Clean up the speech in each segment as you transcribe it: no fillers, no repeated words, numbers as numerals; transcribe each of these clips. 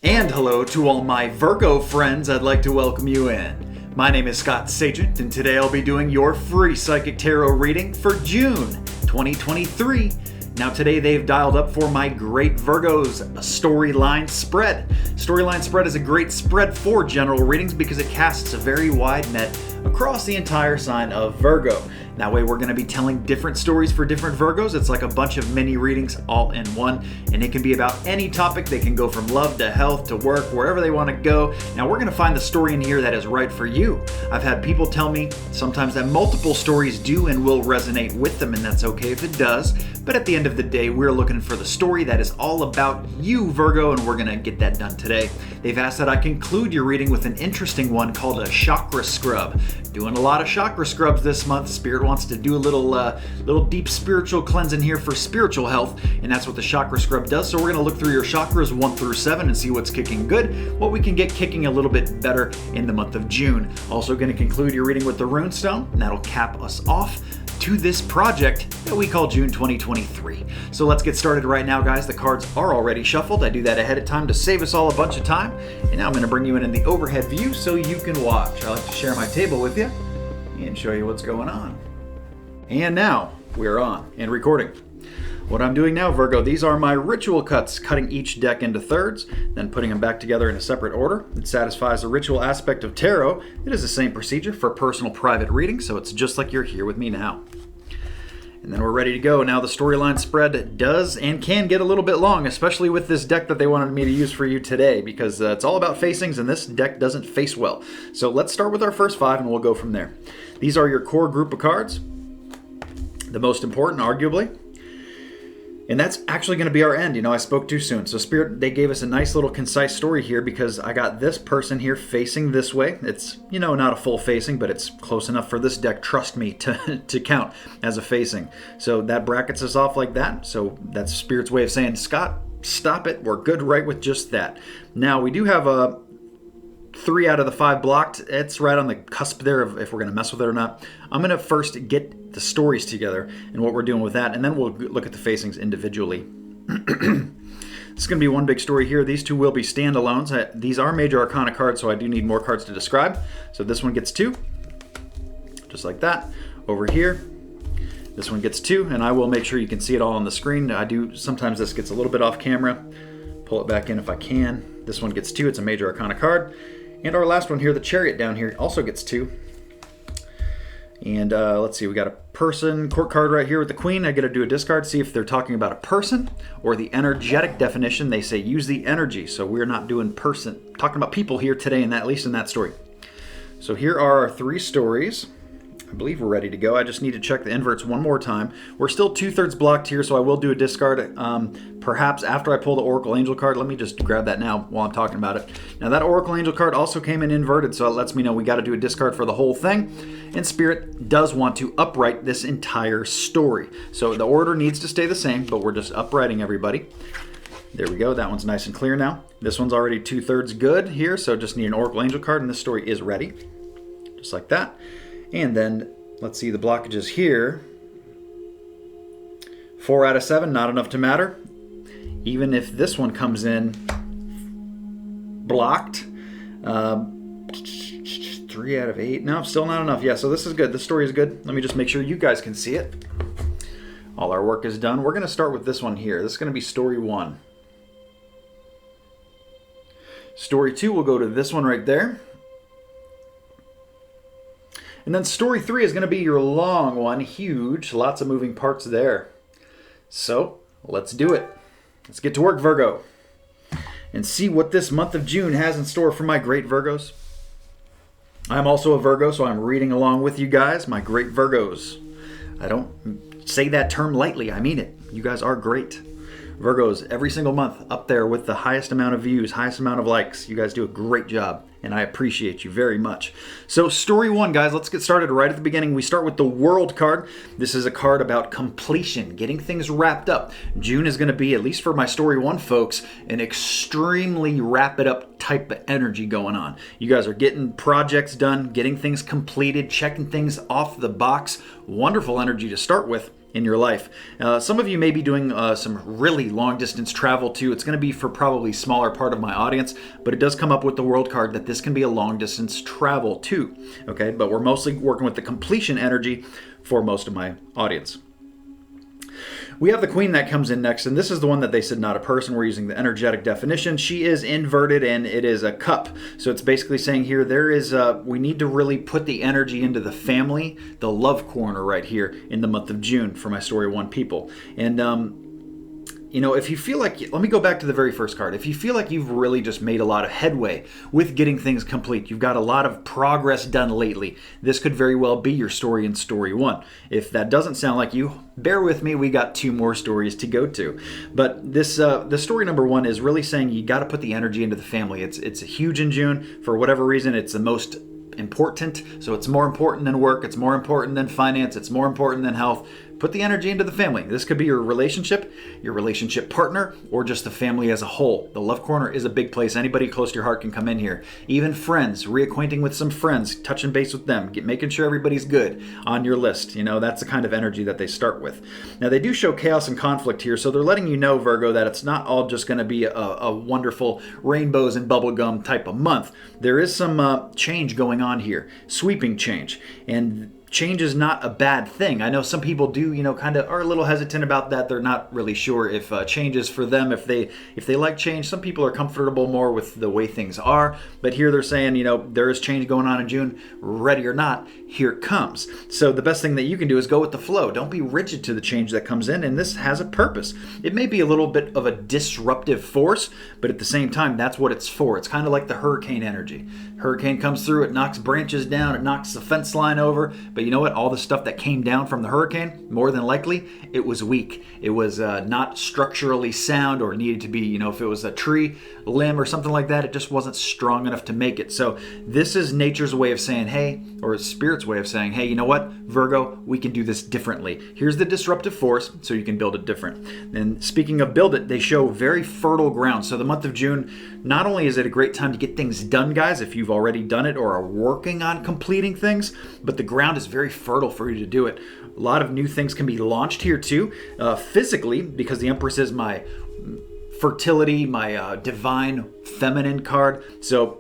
And hello to all my Virgo friends, I'd like to welcome you in. My name is Scott Sagent, and today I'll be doing your free Psychic Tarot reading for June 2023. Now today they've dialed up for my great Virgos, a storyline spread. Storyline spread is a great spread for general readings because it casts a very wide net across the entire sign of Virgo. That way we're going to be telling different stories for different Virgos. It's like a bunch of mini readings all in one, and it can be about any topic. They can go from love to health to work, wherever they want to go. Now we're going to find the story in here that is right for you. I've had people tell me sometimes that multiple stories do and will resonate with them, and that's okay if it does. But at the end of the day, we're looking for the story that is all about you, Virgo, and we're going to get that done today. They've asked that I conclude your reading with an interesting one called a chakra scrub. Doing a lot of chakra scrubs this month. Spirit wants to do a little deep spiritual cleansing here for spiritual health, and that's what the chakra scrub does. So we're going to look through your chakras 1 through 7 and see what's kicking good, what we can get kicking a little bit better in the month of June. Also going to conclude your reading with the rune stone, and that'll cap us off to this project that we call June 2023. So let's get started right now, guys. The cards are already shuffled. I do that ahead of time to save us all a bunch of time. And now I'm going to bring you in the overhead view so you can watch. I like to share my table with you and show you what's going on. And now we're on and recording. What I'm doing now, Virgo, these are my ritual cuts, cutting each deck into thirds, then putting them back together in a separate order. It satisfies the ritual aspect of tarot. It is the same procedure for personal private reading, so it's just like you're here with me now. And then we're ready to go. Now the storyline spread does and can get a little bit long, especially with this deck that they wanted me to use for you today, because it's all about facings and this deck doesn't face well. So let's start with our first 5 and we'll go from there. These are your core group of cards, the most important arguably. And that's actually going to be our end. I spoke too soon. So Spirit, they gave us a nice little concise story here because I got this person here facing this way. It's, not a full facing, but it's close enough for this deck, trust me, to count as a facing. So that brackets us off like that. So that's Spirit's way of saying, Scott, stop it. We're good right with just that. Now, we do have a 3 out of the 5 blocked. It's right on the cusp there of if we're going to mess with it or not. I'm going to first get the stories together and what we're doing with that, and then we'll look at the facings individually. It's going to be one big story here. These 2 will be standalones. These are major arcana cards, so I do need more cards to describe. So this one gets 2, just like that. Over here, this one gets 2, and I will make sure you can see it all on the screen. Sometimes this gets a little bit off camera. Pull it back in if I can. This one gets 2. It's a major arcana card. And our last one here, the Chariot down here, also gets 2. And let's see, we got a person court card right here with the Queen. I got to do a discard, see if they're talking about a person or the energetic definition. They say use the energy, so we're not doing person, talking about people here today, at least in that story. So here are our 3 stories. I believe we're ready to go. I just need to check the inverts one more time. We're still 2/3 blocked here, so I will do a discard perhaps after I pull the Oracle Angel card. Let me just grab that now while I'm talking about it. Now that Oracle Angel card also came in inverted, so it lets me know we got to do a discard for the whole thing. And Spirit does want to upright this entire story. So the order needs to stay the same, but we're just uprighting everybody. There we go. That one's nice and clear now. This one's already 2/3 good here, so just need an Oracle Angel card, and this story is ready. Just like that. And then, let's see the blockages here. 4 out of 7, not enough to matter. Even if this one comes in blocked. 3 out of 8. No, still not enough. Yeah, so this is good. This story is good. Let me just make sure you guys can see it. All our work is done. We're going to start with this one here. This is going to be story 1. Story 2 will go to this one right there. And then story 3 is going to be your long one, huge, lots of moving parts there. So let's do it. Let's get to work, Virgo, and see what this month of June has in store for my great Virgos. I'm also a Virgo, so I'm reading along with you guys, my great Virgos. I don't say that term lightly, I mean it. You guys are great. Virgos, every single month, up there with the highest amount of views, highest amount of likes. You guys do a great job, and I appreciate you very much. So story 1, guys, let's get started right at the beginning. We start with the World card. This is a card about completion, getting things wrapped up. June is going to be, at least for my story 1 folks, an extremely wrap it up type of energy going on. You guys are getting projects done, getting things completed, checking things off the box. Wonderful energy to start with. in your life. Some of you may be doing some really long distance travel too. It's going to be for probably smaller part of my audience, but it does come up with the world card that this can be a long distance travel too. Okay, but we're mostly working with the completion energy for most of my audience. We have the Queen that comes in next, and this is the one that they said not a person. We're using the energetic definition. She is inverted, and it is a cup. So it's basically saying here we need to really put the energy into the family, the love corner right here in the month of June for my Story 1 people. And if you feel like, let me go back to the very first card. If you feel like you've really just made a lot of headway with getting things complete, you've got a lot of progress done lately, this could very well be your story in Story 1. If that doesn't sound like you, bear with me, we got 2 more stories to go to. But this, the story number 1 is really saying you got to put the energy into the family. It's huge in June. For whatever reason, it's the most important. So it's more important than work. It's more important than finance. It's more important than health. Put the energy into the family. This could be your relationship partner, or just the family as a whole. The love corner is a big place. Anybody close to your heart can come in here. Even friends, reacquainting with some friends, touching base with them, making sure everybody's good on your list. That's the kind of energy that they start with. Now, they do show chaos and conflict here, so they're letting you know, Virgo, that it's not all just going to be a wonderful rainbows and bubblegum type of month. There is some change going on here, sweeping change. And change is not a bad thing. I know some people do, kind of are a little hesitant about that. They're not really sure if change is for them, if they like change. Some people are comfortable more with the way things are. But here they're saying, there is change going on in June. Ready or not, here it comes. So the best thing that you can do is go with the flow. Don't be rigid to the change that comes in, and this has a purpose. It may be a little bit of a disruptive force, but at the same time, that's what it's for. It's kind of like the hurricane energy. Hurricane comes through, it knocks branches down, it knocks the fence line over, but you know what? All the stuff that came down from the hurricane, more than likely, it was weak. It was not structurally sound, or needed to be, if it was a tree, limb, or something like that, it just wasn't strong enough to make it. So this is nature's way of saying, hey, or spirit's way of saying, hey, you know what, Virgo, we can do this differently. Here's the disruptive force, so you can build it different. And speaking of build it, they show very fertile ground. So the month of June, not only is it a great time to get things done, guys, if you've already done it or are working on completing things, but the ground is very fertile for you to do it. A lot of new things can be launched here too, physically, because the Empress is my fertility, my divine feminine card. So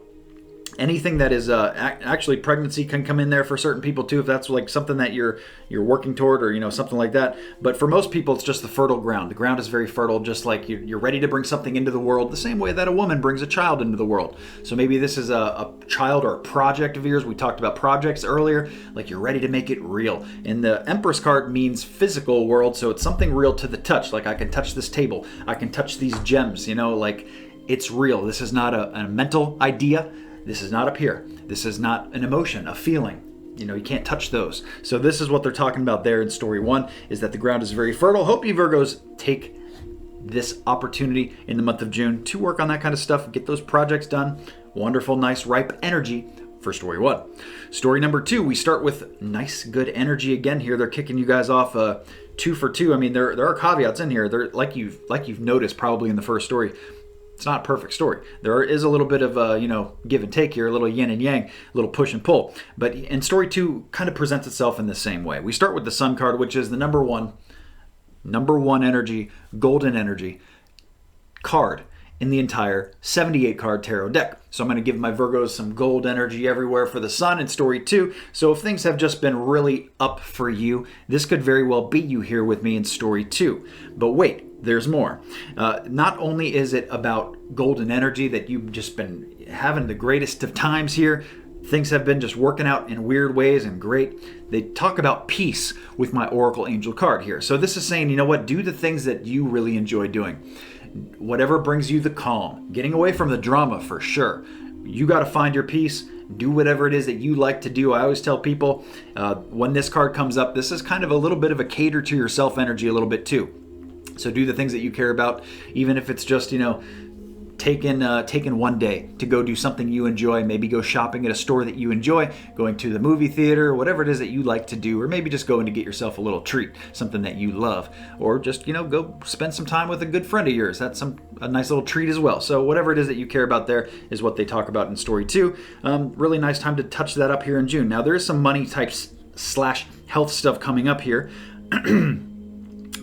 anything that is actually pregnancy can come in there for certain people too, if that's like something that you're working toward, or something like that. But for most people, it's just the fertile ground. The ground is very fertile, just like you're ready to bring something into the world, the same way that a woman brings a child into the world. So maybe this is a child or a project of yours. We talked about projects earlier, like you're ready to make it real. And the Empress card means physical world, so it's something real to the touch. Like I can touch this table, I can touch these gems, like it's real. This is not a mental idea. This is not up here. This is not an emotion, a feeling. You can't touch those. So this is what they're talking about there in Story 1, is that the ground is very fertile. Hope you Virgos take this opportunity in the month of June to work on that kind of stuff, get those projects done. Wonderful, nice, ripe energy for Story 1. Story number 2, we start with nice, good energy again here. They're kicking you guys off 2 for 2. I mean, there are caveats in here. They're like you've noticed probably in the first story. It's not a perfect story. There is a little bit of give and take here, a little yin and yang, a little push and pull. But in Story 2 kind of presents itself in the same way. We start with the Sun card, which is the number one energy, golden energy card in the entire 78 card tarot deck. So I'm going to give my Virgos some gold energy everywhere for the Sun in Story 2. So if things have just been really up for you, this could very well be you here with me in Story 2. But wait. There's more. Not only is it about golden energy that you've just been having the greatest of times here, things have been just working out in weird ways and great. They talk about peace with my Oracle Angel card here. So this is saying, you know what, do the things that you really enjoy doing. Whatever brings you the calm. Getting away from the drama for sure. You got to find your peace. Do whatever it is that you like to do. I always tell people when this card comes up, this is kind of a little bit of a cater to yourself energy a little bit too. So do the things that you care about, even if it's just, taking one day to go do something you enjoy. Maybe go shopping at a store that you enjoy, going to the movie theater, whatever it is that you like to do, or maybe just going to get yourself a little treat, something that you love, or just, go spend some time with a good friend of yours. That's a nice little treat as well. So whatever it is that you care about there is what they talk about in Story 2. Really nice time to touch that up here in June. Now there is some money types / health stuff coming up here.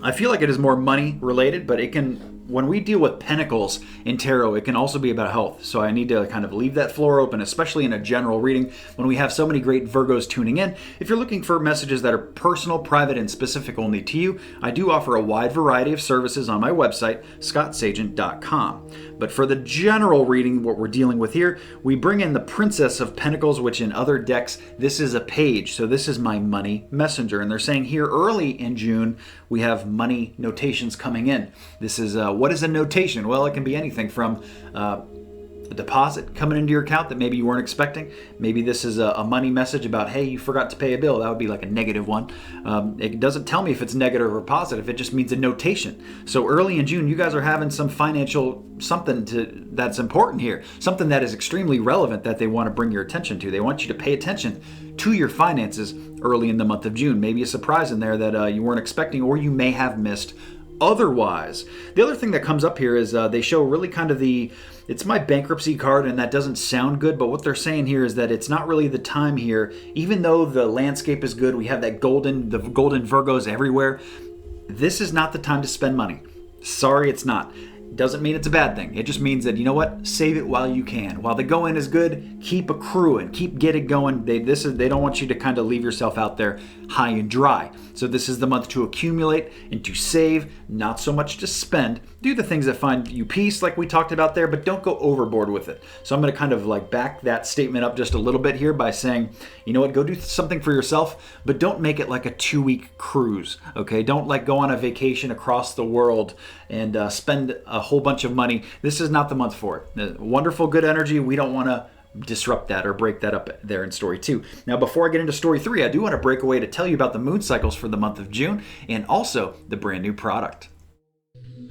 I feel like it is more money related, but it can, when we deal with pentacles in tarot, it can also be about health. So I need to kind of leave that floor open, especially in a general reading when we have so many great Virgos tuning in. If you're looking for messages that are personal, private, and specific only to you, I do offer a wide variety of services on my website, scottsagent.com. But for the general reading, what we're dealing with here, we bring in the Princess of Pentacles, which in other decks, this is a page. So this is my money messenger. And they're saying here early in June, we have money notations coming in. This is, what is a notation? Well, it can be anything from a deposit coming into your account that maybe you weren't expecting. Maybe this is a money message about, hey, you forgot to pay a bill. That would be like a negative one. It doesn't tell me if it's negative or positive. It just means a notation. So early in June, you guys are having some financial something that's important here. Something that is extremely relevant that they want to bring your attention to. They want you to pay attention to your finances early in the month of June. Maybe a surprise in there that you weren't expecting or you may have missed otherwise. The other thing that comes up here is they show really kind of it's my bankruptcy card, and that doesn't sound good, but what they're saying here is that it's not really the time here, even though the landscape is good, we have the golden Virgos everywhere, this is not the time to spend money. Sorry, it's not. Doesn't mean it's a bad thing. It just means that, you know what, save it while you can. While the going is good, keep accruing, keep getting going. They don't want you to kind of leave yourself out there high and dry. So this is the month to accumulate and to save, not so much to spend. Do the things that find you peace, like we talked about there, but don't go overboard with it. So I'm going to kind of like back that statement up just a little bit here by saying, you know what, go do something for yourself, but don't make it like a 2-week cruise, okay? Don't like go on a vacation across the world and spend a whole bunch of money. This is not the month for it. Wonderful, good energy. We don't want to disrupt that or break that up there in story 2. Now, before I get into story 3, I do want to break away to tell you about the moon cycles for the month of June and also the brand new product.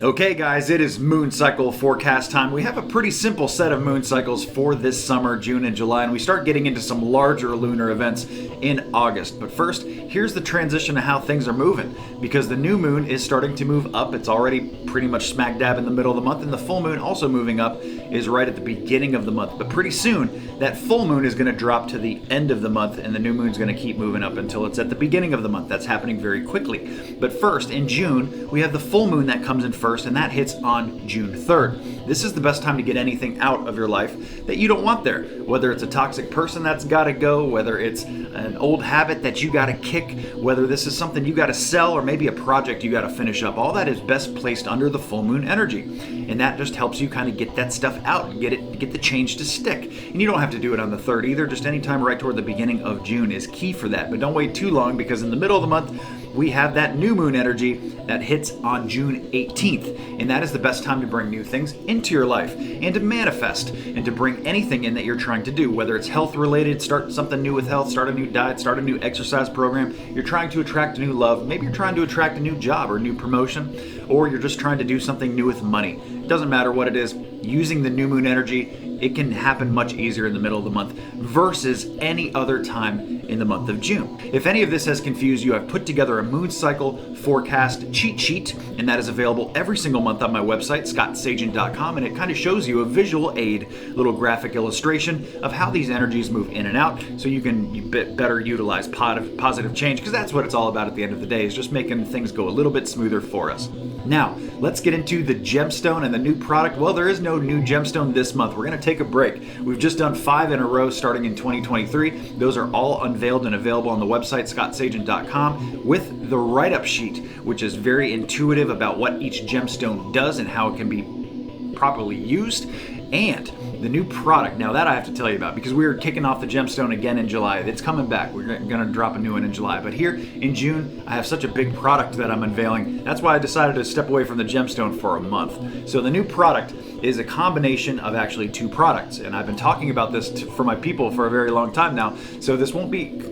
Okay guys, it is moon cycle forecast time. We have a pretty simple set of moon cycles for this summer, June and July, and we start getting into some larger lunar events in August. But first, here's the transition to how things are moving, because the new moon is starting to move up. It's already pretty much smack dab in the middle of the month, and the full moon also moving up is right at the beginning of the month. But pretty soon, that full moon is going to drop to the end of the month, and the new moon is going to keep moving up until it's at the beginning of the month. That's happening very quickly. But first, in June, we have the full moon that comes in first, and that hits on June 3rd. This is the best time to get anything out of your life that you don't want there. Whether it's a toxic person that's got to go, whether it's an old habit that you got to kick, whether this is something you got to sell, or maybe a project you got to finish up, all that is best placed under the full moon energy. And that just helps you kind of get that stuff out and get the change to stick. And you don't have to do it on the 3rd either. Just any time right toward the beginning of June is key for that. But don't wait too long, because in the middle of the month, we have that new moon energy that hits on June 18th. And that is the best time to bring new things into your life and to manifest and to bring anything in that you're trying to do, whether it's health related, start something new with health, start a new diet, start a new exercise program. You're trying to attract new love. Maybe you're trying to attract a new job or a new promotion, or you're just trying to do something new with money. It doesn't matter what it is. Using the new moon energy, it can happen much easier in the middle of the month versus any other time in the month of June. If any of this has confused you, I've put together a moon cycle forecast cheat sheet, and that is available every single month on my website, scottsagent.com, and it kind of shows you a visual aid, little graphic illustration of how these energies move in and out, so you can better utilize positive change, because that's what it's all about at the end of the day, is just making things go a little bit smoother for us. Now, let's get into the gemstone and the new product. Well, there is no new gemstone this month. We're going to take a break. We've just done 5 in a row starting in 2023. Those are all unveiled and available on the website, scottsagent.com, with the write-up sheet, which is very intuitive about what each gemstone does and how it can be properly used, and the new product. Now that I have to tell you about, because we are kicking off the gemstone again in July. It's coming back. We're going to drop a new one in July. But here in June, I have such a big product that I'm unveiling. That's why I decided to step away from the gemstone for a month. So the new product is a combination of actually 2 products. And I've been talking about this for my people for a very long time now. So this won't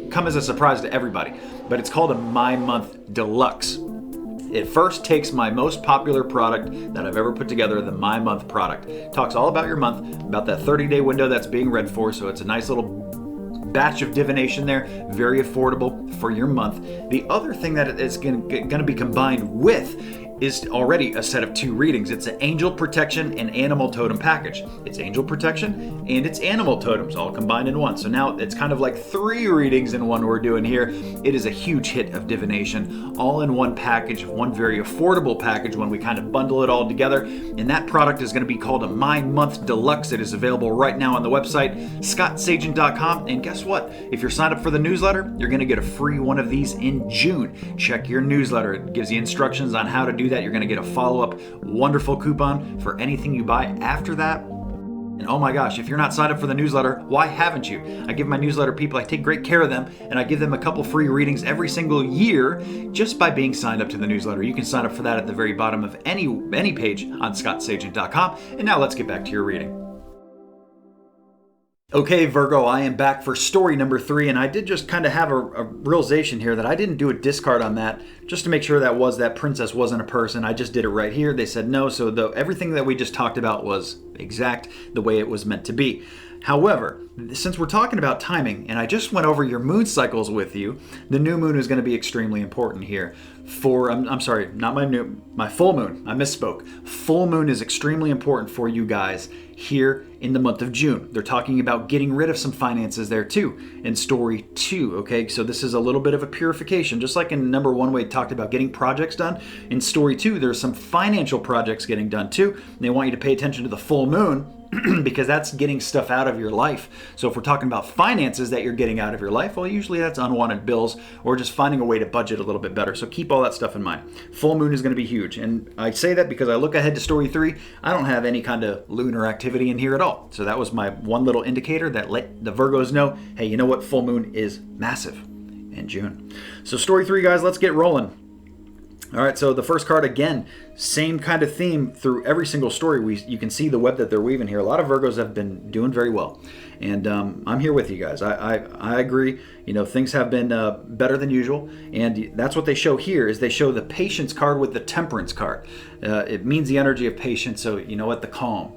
come as a surprise to everybody. But it's called a My Month Deluxe. It first takes my most popular product that I've ever put together, the My Month product. It talks all about your month, about that 30-day window that's being read for, so it's a nice little batch of divination there, very affordable for your month. The other thing that it's going to be combined with is already a set of 2 readings. It's an angel protection and animal totem package. It's angel protection and it's animal totems all combined in one. So now it's kind of like 3 readings in one we're doing here. It is a huge hit of divination, all in one package, one very affordable package when we kind of bundle it all together. And that product is going to be called a My Month Deluxe. It is available right now on the website, scottsagent.com. And guess what? If you're signed up for the newsletter, you're going to get a free one of these in June. Check your newsletter. It gives you instructions on how to do that. You're going to get a follow-up wonderful coupon for anything you buy after that. And oh my gosh, if you're not signed up for the newsletter, why haven't you? I give my newsletter people, I take great care of them, and I give them a couple free readings every single year just by being signed up to the newsletter. You can sign up for that at the very bottom of any page on scottsagent.com. And now let's get back to your reading. Okay, Virgo, I am back for story number 3, and I did just kind of have a realization here that I didn't do a discard on that just to make sure that princess wasn't a person. I just did it right here. They said no, so everything that we just talked about was exact the way it was meant to be. However, since we're talking about timing, and I just went over your moon cycles with you, the new moon is going to be extremely important here. I'm sorry, not my full moon. I misspoke. Full moon is extremely important for you guys here in the month of June. They're talking about getting rid of some finances there too in story 2. Okay, so this is a little bit of a purification, just like in number 1 we talked about getting projects done. In story 2, there's some financial projects getting done too. And they want you to pay attention to the full moon because that's getting stuff out of your life. So if we're talking about finances that you're getting out of your life, well, usually that's unwanted bills or just finding a way to budget a little bit better. So keep all that stuff in mind. Full moon is going to be huge. And I say that because I look ahead to story 3. I don't have any kind of lunar activity in here at all. So that was my one little indicator that let the Virgos know, hey, you know what? Full moon is massive in June. So story 3, guys, let's get rolling. All right, so the first card, again, same kind of theme through every single story. You can see the web that they're weaving here. A lot of Virgos have been doing very well, and I'm here with you guys. I agree. You know, things have been better than usual, and that's what they show here. Is they show the patience card with the temperance card. It means the energy of patience. So you know what, the calm.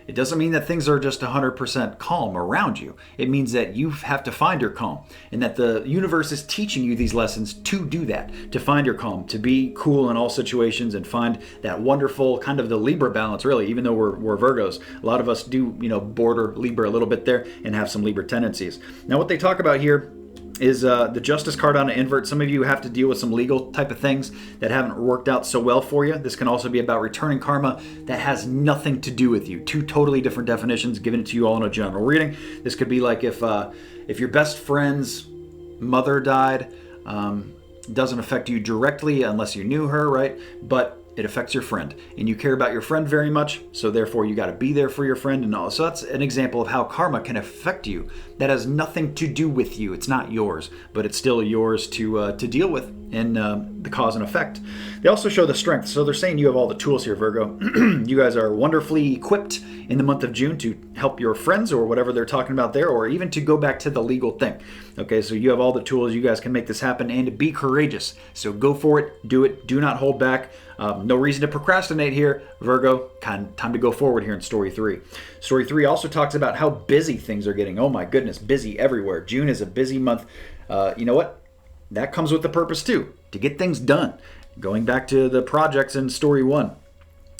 It doesn't mean that things are just 100% calm around you. It means that you have to find your calm, and that the universe is teaching you these lessons to do that, to find your calm, to be cool in all situations and find that wonderful kind of the Libra balance, really, even though we're Virgos. A lot of us do, border Libra a little bit there and have some Libra tendencies. Now, what they talk about here is the Justice card on an invert. Some of you have to deal with some legal type of things that haven't worked out so well for you. This can also be about returning karma that has nothing to do with you. 2 totally different definitions given to you all in a general reading. This could be like if your best friend's mother died, doesn't affect you directly unless you knew her, right? But it affects your friend, and you care about your friend very much, so therefore you got to be there for your friend and all. So that's an example of how karma can affect you. That has nothing to do with you. It's not yours, but it's still yours to deal with in the cause and effect. They also show the strength. So they're saying you have all the tools here, Virgo. You guys are wonderfully equipped in the month of June to help your friends or whatever they're talking about there, or even to go back to the legal thing. Okay, so you have all the tools. You guys can make this happen, and be courageous. So go for it. Do it. Do not hold back. No reason to procrastinate here, Virgo. Time to go forward here in story 3. Story 3 also talks about how busy things are getting. Oh my goodness, busy everywhere. June is a busy month. You know what? That comes with the purpose too, to get things done. Going back to the projects in story 1.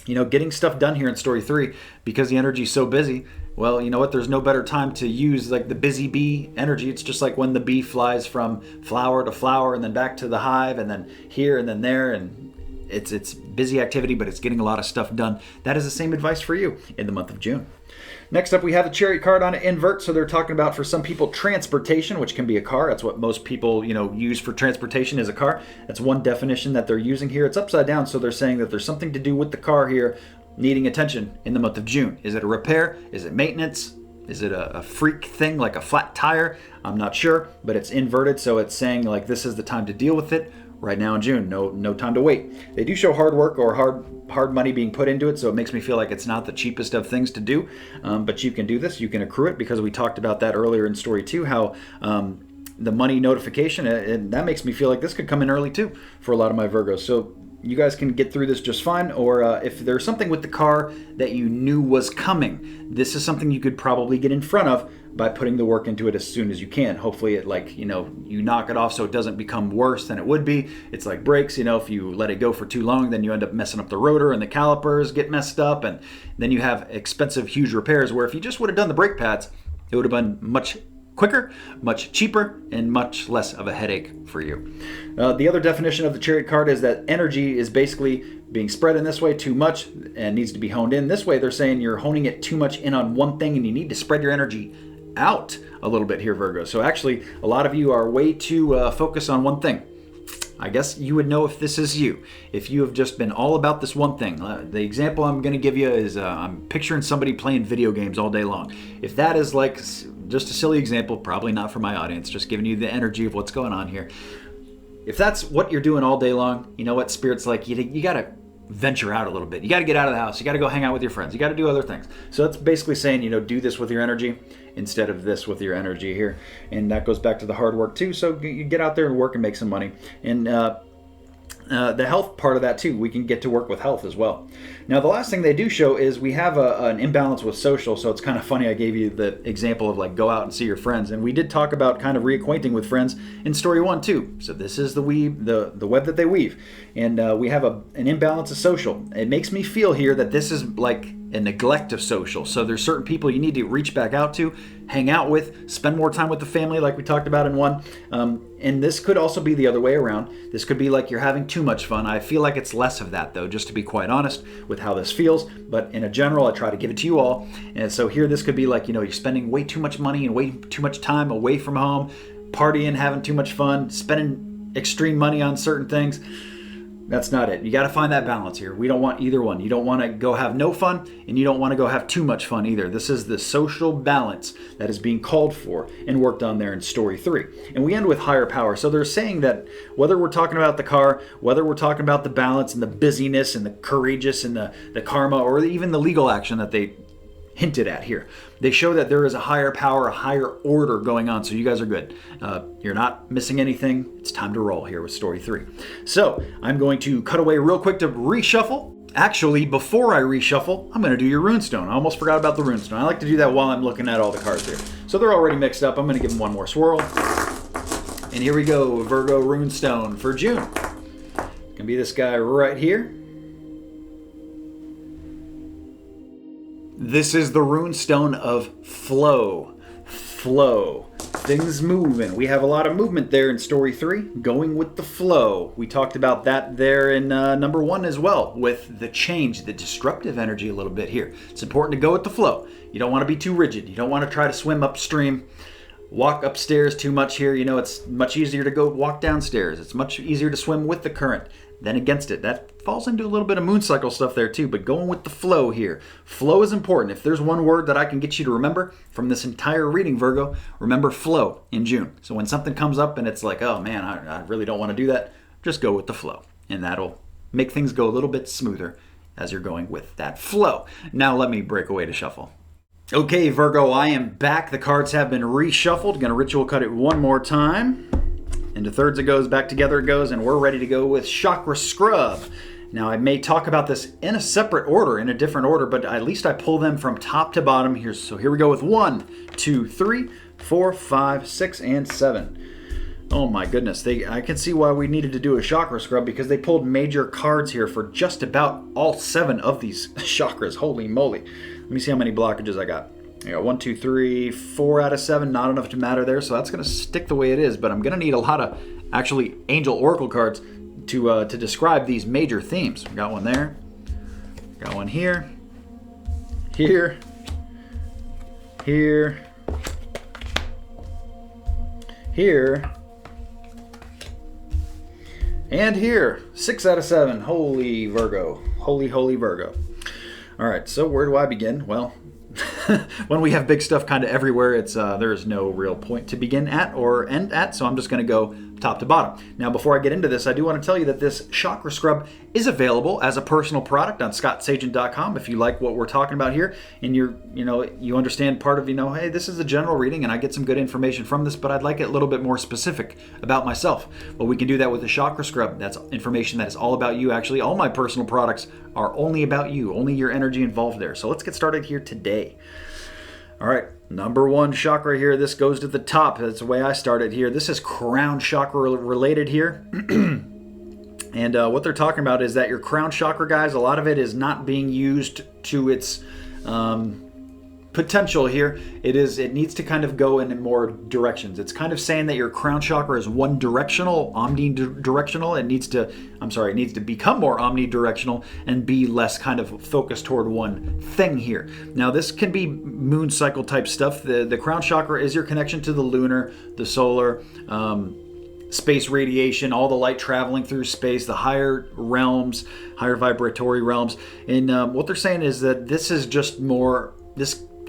Getting stuff done here in story 3 because the energy is so busy. Well, you know what? There's no better time to use like the busy bee energy. It's just like when the bee flies from flower to flower and then back to the hive and then here and then there, and it's busy activity, but it's getting a lot of stuff done. That is the same advice for you in the month of June. Next up, we have the Chariot card on an invert. So they're talking about, for some people, transportation, which can be a car. That's what most people, use for transportation, is a car. That's one definition that they're using here. It's upside down, so they're saying that there's something to do with the car here needing attention in the month of June. Is it a repair? Is it maintenance? Is it a freak thing like a flat tire? I'm not sure, but it's inverted, so it's saying like this is the time to deal with it. Right now in June, no time to wait. They do show hard work or hard money being put into it, so it makes me feel like it's not the cheapest of things to do, but you can do this. You can accrue it, because we talked about that earlier in story 2, how the money notification, and that makes me feel like this could come in early too for a lot of my Virgos. So you guys can get through this just fine. Or if there's something with the car that you knew was coming, this is something you could probably get in front of by putting the work into it as soon as you can. Hopefully it you knock it off so it doesn't become worse than it would be. It's like brakes, if you let it go for too long, then you end up messing up the rotor and the calipers get messed up, and then you have expensive, huge repairs, where if you just would have done the brake pads, it would have been much quicker, much cheaper, and much less of a headache for you. The other definition of the Chariot card is that energy is basically being spread in this way too much and needs to be honed in. This way, they're saying you're honing it too much in on one thing and you need to spread your energy out a little bit here, Virgo. So actually, a lot of you are way too focused on one thing. I guess you would know if this is you, if you have just been all about this one thing. The example I'm going to give you is I'm picturing somebody playing video games all day long. If that is like just a silly example, probably not for my audience, just giving you the energy of what's going on here. If that's what you're doing all day long, you know what Spirit's like, you got to venture out a little bit. You got to get out of the house. You got to go hang out with your friends. You got to do other things. So that's basically saying, do this with your energy instead of this with your energy here. And that goes back to the hard work too. So you get out there and work and make some money. And the health part of that too, we can get to work with health as well. Now the last thing they do show is we have an imbalance with social. So it's kind of funny, I gave you the example of like go out and see your friends, and we did talk about kind of reacquainting with friends in story 1 too. So this is the web that they weave, and we have an imbalance of social. It makes me feel here that this is like a neglect of social. So there's certain people you need to reach back out to, hang out with, spend more time with the family like we talked about in 1. And this could also be the other way around. This could be like you're having too much fun. I feel like it's less of that though, just to be quite honest with how this feels. But in a general, I try to give it to you all. And so here this could be like, you're spending way too much money and way too much time away from home, partying, having too much fun, spending extreme money on certain things. That's not it. You got to find that balance here. We don't want either one. You don't want to go have no fun, and you don't want to go have too much fun either. This is the social balance that is being called for and worked on there in story 3. And we end with higher power. So they're saying that whether we're talking about the car, whether we're talking about the balance and the busyness and the courageous and the karma, or even the legal action that they hinted at here, they show that there is a higher power, a higher order going on. So you guys are good. You're not missing anything. It's time to roll here with story 3. So I'm going to cut away real quick to reshuffle. Actually, before I reshuffle, I'm going to do your runestone. I almost forgot about the runestone. I like to do that while I'm looking at all the cards here. So they're already mixed up. I'm going to give them one more swirl. And here we go, Virgo runestone for June. It's going to be this guy right here. This is the runestone of flow. Flow. Things moving. We have a lot of movement there in story 3, going with the flow. We talked about that there in number 1 as well, with the change, the disruptive energy a little bit here. It's important to go with the flow. You don't want to be too rigid. You don't want to try to swim upstream, walk upstairs too much here. It's much easier to go walk downstairs. It's much easier to swim with the current than against it. That falls into a little bit of moon cycle stuff there too, but going with the flow here. Flow is important. If there's one word that I can get you to remember from this entire reading, Virgo, remember flow in June. So when something comes up and it's like, oh man, I really don't want to do that, just go with the flow. And that'll make things go a little bit smoother as you're going with that flow. Now let me break away to shuffle. Okay, Virgo, I am back. The cards have been reshuffled. Gonna ritual cut it one more time. Into thirds it goes, back together it goes, and we're ready to go with Chakra Scrub. Now I may talk about this in a separate order, in a different order, but at least I pull them from top to bottom here. So here we go with 1, 2, 3, 4, 5, 6, and 7. Oh my goodness, I can see why we needed to do a Chakra Scrub, because they pulled major cards here for just about all 7 of these chakras. Holy moly. Let me see how many blockages I got. I got 1, 2, 3, 4 out of 7, not enough to matter there, so that's going to stick the way it is, but I'm going to need a lot of actually angel oracle cards to describe these major themes. We got one there, got one here, here, here, here, and here. 6 out of 7. Holy Virgo. Holy, holy Virgo. All right, so where do I begin? Well, when we have big stuff kind of everywhere, it's there's no real point to begin at or end at, so I'm just going to go top to bottom. Now, before I get into this, I do want to tell you that this chakra scrub is available as a personal product on scottsagent.com. If you like what we're talking about here and you understand part of, hey, this is a general reading and I get some good information from this, but I'd like it a little bit more specific about myself. Well, we can do that with the chakra scrub. That's information that is all about you. Actually, all my personal products are only about you, only your energy involved there. So let's get started here today. All right, number one chakra here. This goes to the top. That's the way I started here. This is crown chakra related here. And what they're talking about is that your crown chakra, guys, a lot of it is not being used to its potential here. It needs to kind of go in more directions. It's kind of saying that your crown chakra is one directional, omnidirectional. It needs to become more omnidirectional and be less kind of focused toward one thing here. Now, this can be moon cycle type stuff. The crown chakra is your connection to the lunar, the solar, space radiation, all the light traveling through space, the higher realms, higher vibratory realms. And what they're saying is that this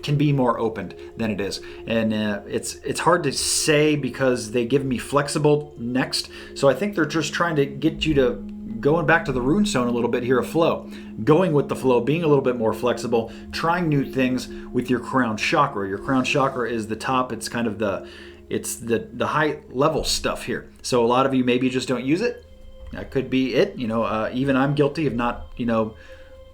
can be more opened than it is. And it's hard to say because they give me flexible next. So I think they're just trying to get you to going back to the rune stone a little bit here, a flow, going with the flow, being a little bit more flexible, trying new things with your crown chakra. Your crown chakra is the top. It's kind of the high level stuff here. So a lot of you maybe just don't use it. That could be it. Even I'm guilty of not,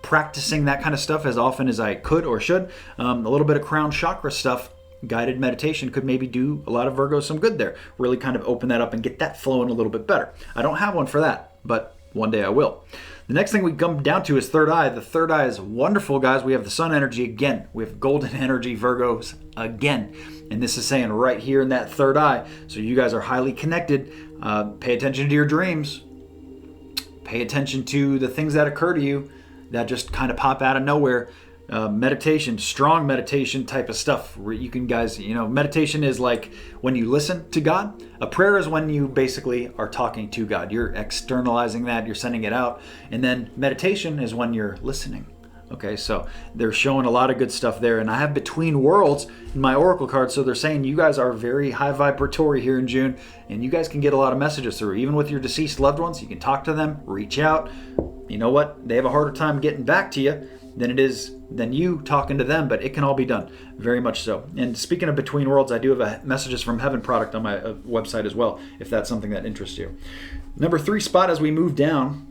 practicing that kind of stuff as often as I could or should. A little bit of crown chakra stuff, guided meditation could maybe do a lot of Virgos some good there. Really kind of open that up and get that flowing a little bit better. I don't have one for that, but one day I will. The next thing we come down to is third eye. The third eye is wonderful, guys. We have the sun energy again. We have golden energy Virgos again. And this is saying right here in that third eye. So you guys are highly connected. Pay attention to your dreams. Pay attention to the things that occur to you that just kind of pop out of nowhere. Meditation, strong meditation type of stuff where you can, guys, meditation is like when you listen to God. A prayer is when you basically are talking to God. You're externalizing that, you're sending it out. And then meditation is when you're listening. Okay, so they're showing a lot of good stuff there. And I have between worlds in my oracle card. So they're saying you guys are very high vibratory here in June. And you guys can get a lot of messages through. Even with your deceased loved ones, you can talk to them, reach out. You know what? They have a harder time getting back to you than you talking to them, but it can all be done. Very much so. And speaking of between worlds, I do have a Messages from Heaven product on my website as well, if that's something that interests you. Number 3 spot as we move down.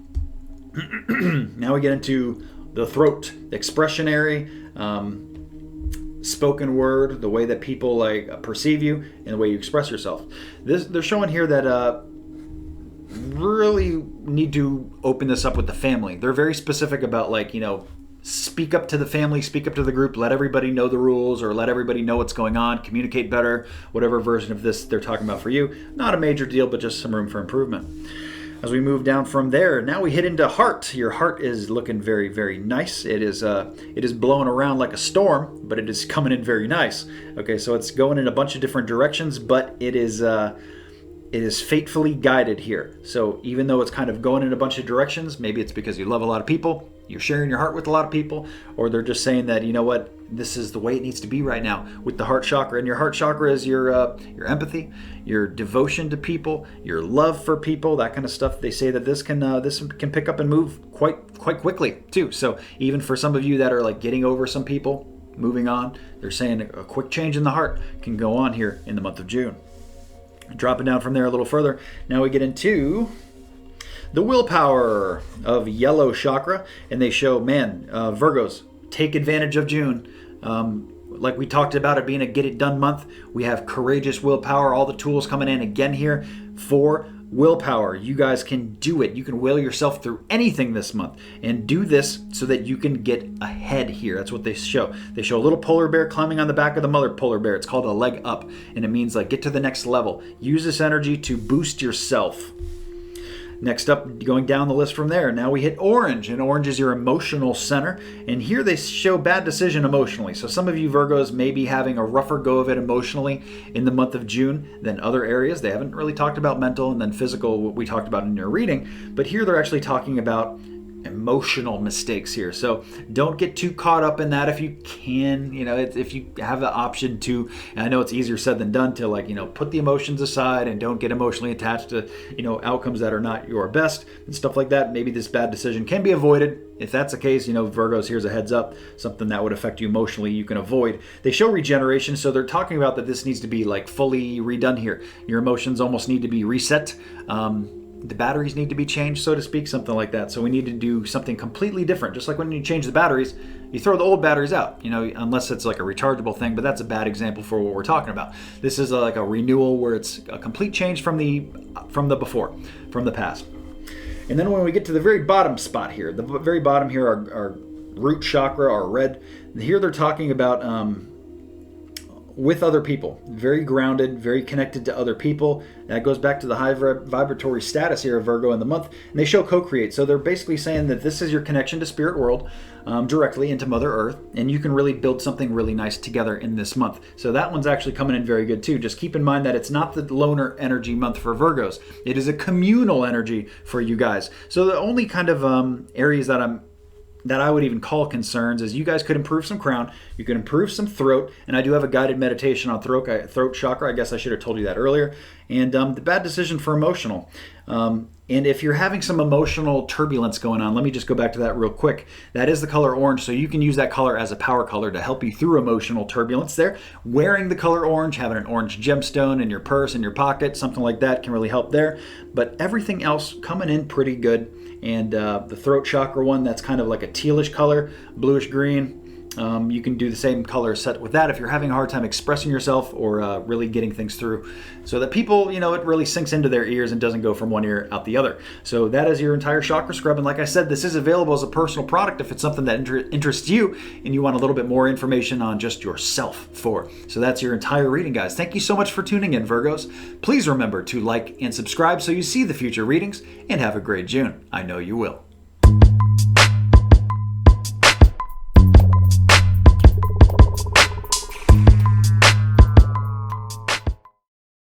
Now we get into the throat, the expressionary, spoken word, the way that people perceive you, and the way you express yourself. They're showing here that really need to open this up with the family. They're very specific about speak up to the family, speak up to the group, let everybody know the rules or let everybody know what's going on, communicate better, whatever version of this they're talking about for you. Not a major deal, but just some room for improvement. As we move down from there, now we hit into heart. Your heart is looking very, very nice. It is blowing around like a storm, but it is coming in very nice. Okay, so it's going in a bunch of different directions, but it is fatefully guided here. So even though it's kind of going in a bunch of directions, maybe it's because you love a lot of people, you're sharing your heart with a lot of people, or they're just saying that, this is the way it needs to be right now with the heart chakra. And your heart chakra is your empathy, your devotion to people, your love for people, that kind of stuff. They say that this can pick up and move quite quickly too. So even for some of you that are getting over some people, moving on, they're saying a quick change in the heart can go on here in the month of June. Dropping down from there a little further, now we get into the willpower of yellow chakra, and they show, Virgos, take advantage of June. Like we talked about it being a get it done month, we have courageous willpower, all the tools coming in again here for willpower. You guys can do it. You can will yourself through anything this month and do this so that you can get ahead here. That's what they show. They show a little polar bear climbing on the back of the mother polar bear. It's called a leg up, and it means get to the next level. Use this energy to boost yourself. Next up, going down the list from there, now we hit orange, and orange is your emotional center. And here they show bad decision emotionally. So some of you Virgos may be having a rougher go of it emotionally in the month of June than other areas. They haven't really talked about mental and then physical, what we talked about in your reading. But here they're actually talking about emotional mistakes here. So don't get too caught up in that if you can. If you have the option to, and I know it's easier said than done, to put the emotions aside and don't get emotionally attached to outcomes that are not your best and stuff like that. Maybe this bad decision can be avoided. If that's the case, Virgos, here's a heads up, something that would affect you emotionally you can avoid. They show regeneration, so they're talking about that this needs to be fully redone here. Your emotions almost need to be reset. The batteries need to be changed, so to speak, something like that. So we need to do something completely different. Just like when you change the batteries, you throw the old batteries out, unless it's like a rechargeable thing, but that's a bad example for what we're talking about. This is like a renewal where it's a complete change from the past. And then when we get to the very bottom spot here, the very bottom here, our root chakra, our red, here they're talking about with other people, very grounded, very connected to other people. That goes back to the high vibratory status here of Virgo in the month. And they show co-create. So they're basically saying that this is your connection to spirit world, directly into Mother Earth, and you can really build something really nice together in this month. So that one's actually coming in very good too. Just keep in mind that it's not the loner energy month for Virgos. It is a communal energy for you guys. So the only kind of areas that I would even call concerns is you guys could improve some crown, you could improve some throat, and I do have a guided meditation on throat chakra. I guess I should have told you that earlier. And the bad decision for emotional. And if you're having some emotional turbulence going on, let me just go back to that real quick. That is the color orange, so you can use that color as a power color to help you through emotional turbulence there. Wearing the color orange, having an orange gemstone in your purse, in your pocket, something like that can really help there. But everything else coming in pretty good. And the throat chakra one, that's kind of like a tealish color, bluish green. You can do the same color set with that if you're having a hard time expressing yourself or really getting things through, so that people, it really sinks into their ears and doesn't go from one ear out the other. So that is your entire chakra scrub. And like I said, this is available as a personal product if it's something that interests you and you want a little bit more information on just yourself for. So that's your entire reading, guys. Thank you so much for tuning in, Virgos. Please remember to like and subscribe so you see the future readings, and have a great June. I know you will.